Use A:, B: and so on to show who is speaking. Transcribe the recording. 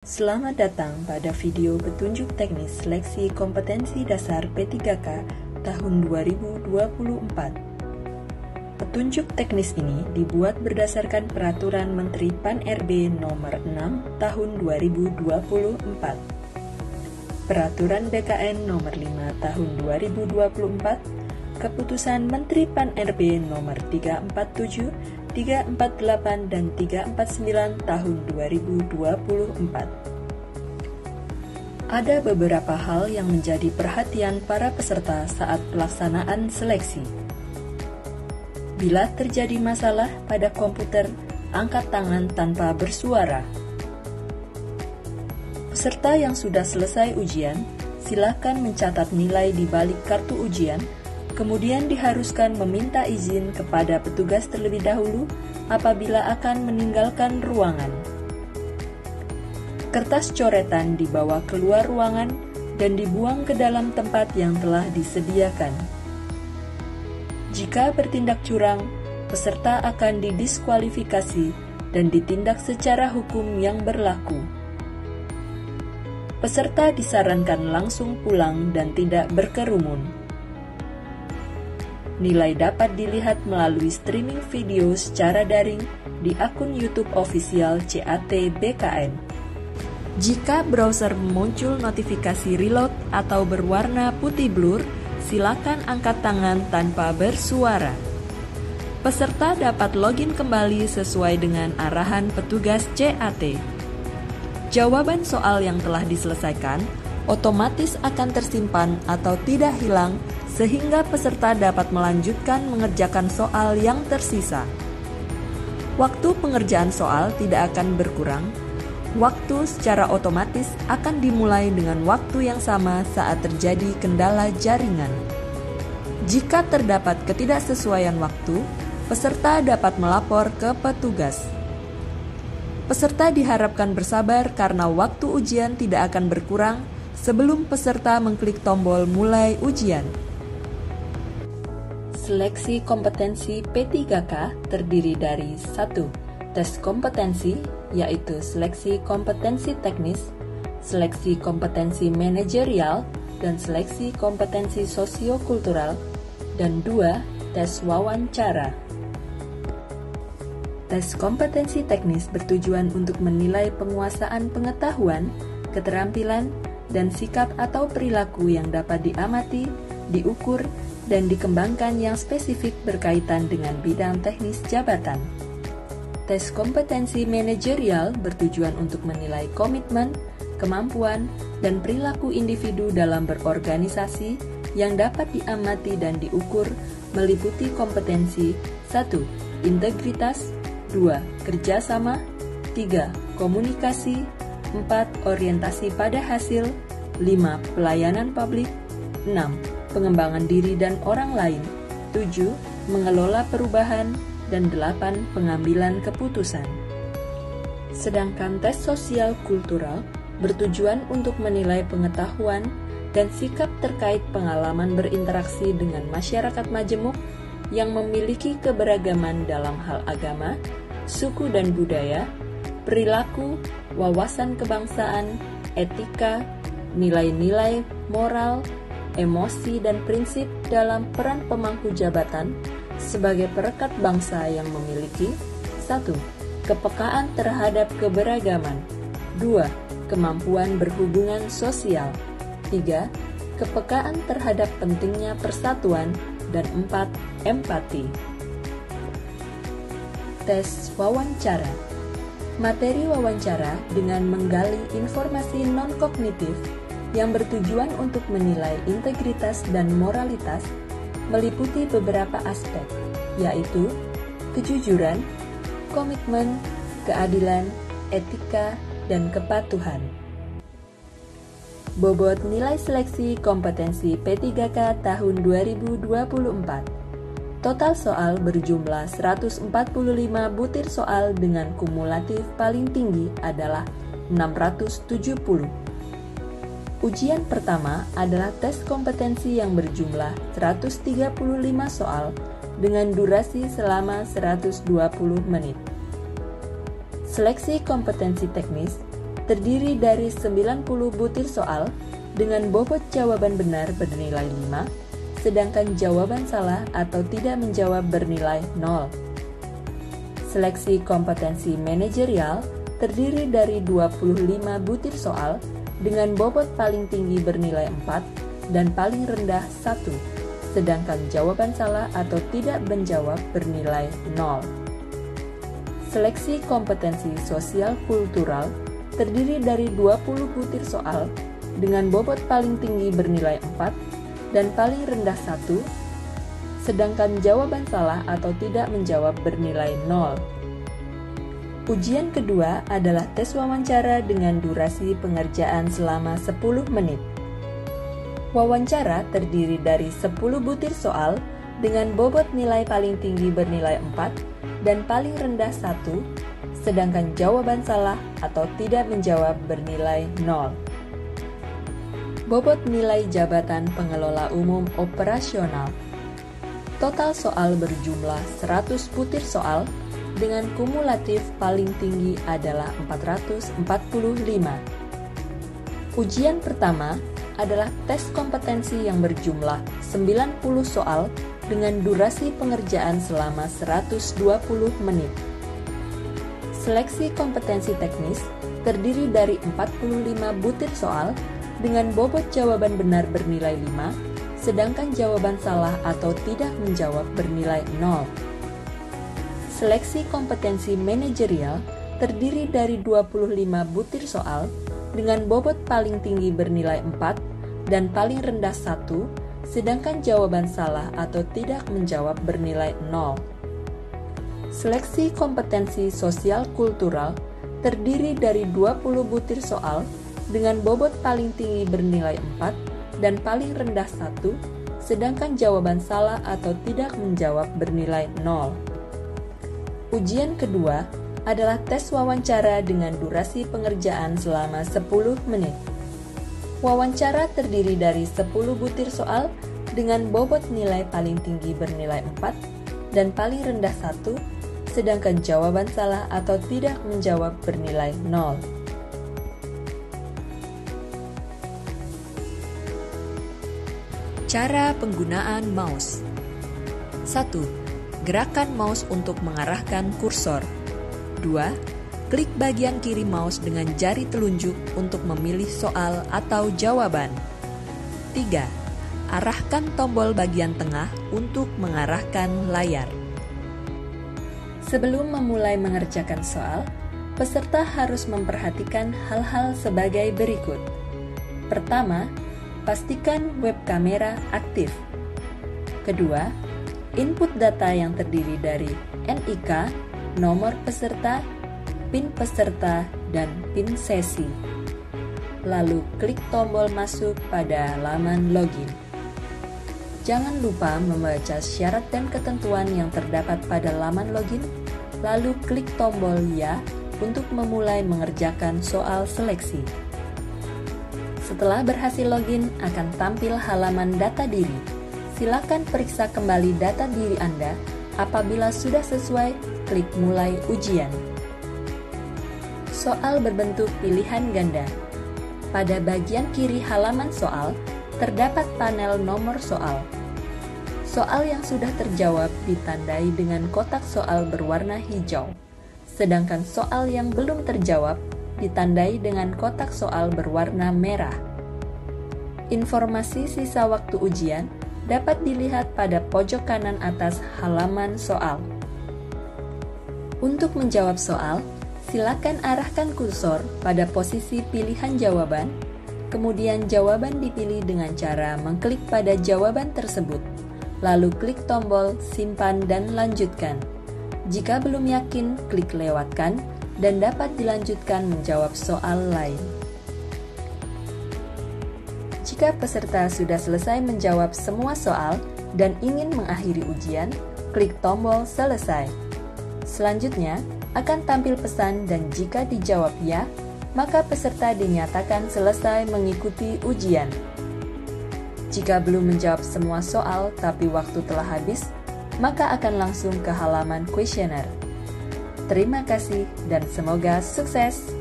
A: Selamat datang pada video petunjuk teknis seleksi kompetensi dasar P3K tahun 2024. Petunjuk teknis ini dibuat berdasarkan Peraturan Menteri Pan-RB Nomor 6 Tahun 2024, Peraturan BKN Nomor 5 Tahun 2024, Keputusan Menteri Pan-RB Nomor 347, 348 dan 349 tahun 2024. Ada beberapa hal yang menjadi perhatian para peserta saat pelaksanaan seleksi. Bila terjadi masalah pada komputer, angkat tangan tanpa bersuara. Peserta yang sudah selesai ujian, silakan mencatat nilai di balik kartu ujian, kemudian diharuskan meminta izin kepada petugas terlebih dahulu apabila akan meninggalkan ruangan. Kertas coretan dibawa keluar ruangan dan dibuang ke dalam tempat yang telah disediakan. Jika bertindak curang, peserta akan didiskualifikasi dan ditindak secara hukum yang berlaku. Peserta disarankan langsung pulang dan tidak berkerumun. Nilai dapat dilihat melalui streaming video secara daring di akun YouTube official CAT BKN. Jika browser muncul notifikasi reload atau berwarna putih blur, silakan angkat tangan tanpa bersuara. Peserta dapat login kembali sesuai dengan arahan petugas CAT. Jawaban soal yang telah diselesaikan otomatis akan tersimpan atau tidak hilang sehingga peserta dapat melanjutkan mengerjakan soal yang tersisa. Waktu pengerjaan soal tidak akan berkurang. Waktu secara otomatis akan dimulai dengan waktu yang sama saat terjadi kendala jaringan. Jika terdapat ketidaksesuaian waktu, peserta dapat melapor ke petugas. Peserta diharapkan bersabar karena waktu ujian tidak akan berkurang sebelum peserta mengklik tombol mulai ujian. Seleksi kompetensi P3K terdiri dari 1. Tes kompetensi, yaitu seleksi kompetensi teknis, seleksi kompetensi manajerial, dan seleksi kompetensi sosiokultural, dan 2. Tes wawancara. Tes kompetensi teknis bertujuan untuk menilai penguasaan pengetahuan, keterampilan, dan sikap atau perilaku yang dapat diamati, diukur, dan dikembangkan yang spesifik berkaitan dengan bidang teknis jabatan. Tes kompetensi manajerial bertujuan untuk menilai komitmen, kemampuan, dan perilaku individu dalam berorganisasi yang dapat diamati dan diukur meliputi kompetensi 1. Integritas, 2. Kerjasama, 3. Komunikasi, 4. Orientasi pada hasil, 5. Pelayanan publik, 6. Pengembangan diri dan orang lain, 7. Mengelola perubahan, dan 8. Pengambilan keputusan. Sedangkan tes sosial kultural bertujuan untuk menilai pengetahuan dan sikap terkait pengalaman berinteraksi dengan masyarakat majemuk yang memiliki keberagaman dalam hal agama, suku dan budaya, perilaku, wawasan kebangsaan, etika, nilai-nilai moral, emosi dan prinsip dalam peran pemangku jabatan sebagai perekat bangsa yang memiliki 1. Kepekaan terhadap keberagaman, 2. Kemampuan berhubungan sosial, 3. Kepekaan terhadap pentingnya persatuan, dan 4. Empati. Tes wawancara. Materi wawancara dengan menggali informasi non-kognitif yang bertujuan untuk menilai integritas dan moralitas meliputi beberapa aspek, yaitu kejujuran, komitmen, keadilan, etika, dan kepatuhan. Bobot nilai seleksi kompetensi P3K tahun 2024. Total soal berjumlah 145 butir soal dengan kumulatif paling tinggi adalah 670. Ujian pertama adalah tes kompetensi yang berjumlah 135 soal dengan durasi selama 120 menit. Seleksi kompetensi teknis terdiri dari 90 butir soal dengan bobot jawaban benar bernilai 5, sedangkan jawaban salah atau tidak menjawab bernilai 0. Seleksi kompetensi manajerial terdiri dari 25 butir soal dengan bobot paling tinggi bernilai 4 dan paling rendah 1, sedangkan jawaban salah atau tidak menjawab bernilai 0. Seleksi kompetensi sosial kultural terdiri dari 20 butir soal dengan bobot paling tinggi bernilai 4 dan paling rendah 1, sedangkan jawaban salah atau tidak menjawab bernilai 0. Ujian kedua adalah tes wawancara dengan durasi pengerjaan selama 10 menit. Wawancara terdiri dari 10 butir soal dengan bobot nilai paling tinggi bernilai 4 dan paling rendah 1, sedangkan jawaban salah atau tidak menjawab bernilai 0. Bobot nilai jabatan pengelola umum operasional. Total soal berjumlah 100 butir soal dengan kumulatif paling tinggi adalah 445. Ujian pertama adalah tes kompetensi yang berjumlah 90 soal dengan durasi pengerjaan selama 120 menit. Seleksi kompetensi teknis terdiri dari 45 butir soal dengan bobot jawaban benar bernilai 5, sedangkan jawaban salah atau tidak menjawab bernilai 0. Seleksi kompetensi manajerial terdiri dari 25 butir soal dengan bobot paling tinggi bernilai 4 dan paling rendah 1, sedangkan jawaban salah atau tidak menjawab bernilai 0. Seleksi kompetensi sosial kultural terdiri dari 20 butir soal dengan bobot paling tinggi bernilai 4 dan paling rendah 1, sedangkan jawaban salah atau tidak menjawab bernilai 0. Ujian kedua adalah tes wawancara dengan durasi pengerjaan selama 10 menit. Wawancara terdiri dari 10 butir soal dengan bobot nilai paling tinggi bernilai 4 dan paling rendah 1, sedangkan jawaban salah atau tidak menjawab bernilai 0. Cara penggunaan mouse. 1. Gerakan mouse untuk mengarahkan kursor. 2. Klik bagian kiri mouse dengan jari telunjuk untuk memilih soal atau jawaban. 3. Arahkan tombol bagian tengah untuk mengarahkan layar. Sebelum memulai mengerjakan soal, peserta harus memperhatikan hal-hal sebagai berikut. Pertama, pastikan web kamera aktif. Kedua, input data yang terdiri dari NIK, nomor peserta, PIN peserta, dan PIN sesi. Lalu klik tombol masuk pada laman login. Jangan lupa membaca syarat dan ketentuan yang terdapat pada laman login, lalu klik tombol ya untuk memulai mengerjakan soal seleksi. Setelah berhasil login, akan tampil halaman data diri. Silakan periksa kembali data diri Anda. Apabila sudah sesuai, klik mulai ujian. Soal berbentuk pilihan ganda. Pada bagian kiri halaman soal, terdapat panel nomor soal. Soal yang sudah terjawab ditandai dengan kotak soal berwarna hijau, sedangkan soal yang belum terjawab ditandai dengan kotak soal berwarna merah. Informasi sisa waktu ujian dapat dilihat pada pojok kanan atas halaman soal. Untuk menjawab soal, silakan arahkan kursor pada posisi pilihan jawaban, kemudian jawaban dipilih dengan cara mengklik pada jawaban tersebut, lalu klik tombol simpan dan lanjutkan. Jika belum yakin, klik lewatkan dan dapat dilanjutkan menjawab soal lain. Jika peserta sudah selesai menjawab semua soal dan ingin mengakhiri ujian, klik tombol selesai. Selanjutnya, akan tampil pesan dan jika dijawab ya, maka peserta dinyatakan selesai mengikuti ujian. Jika belum menjawab semua soal tapi waktu telah habis, maka akan langsung ke halaman kuesioner. Terima kasih dan semoga sukses!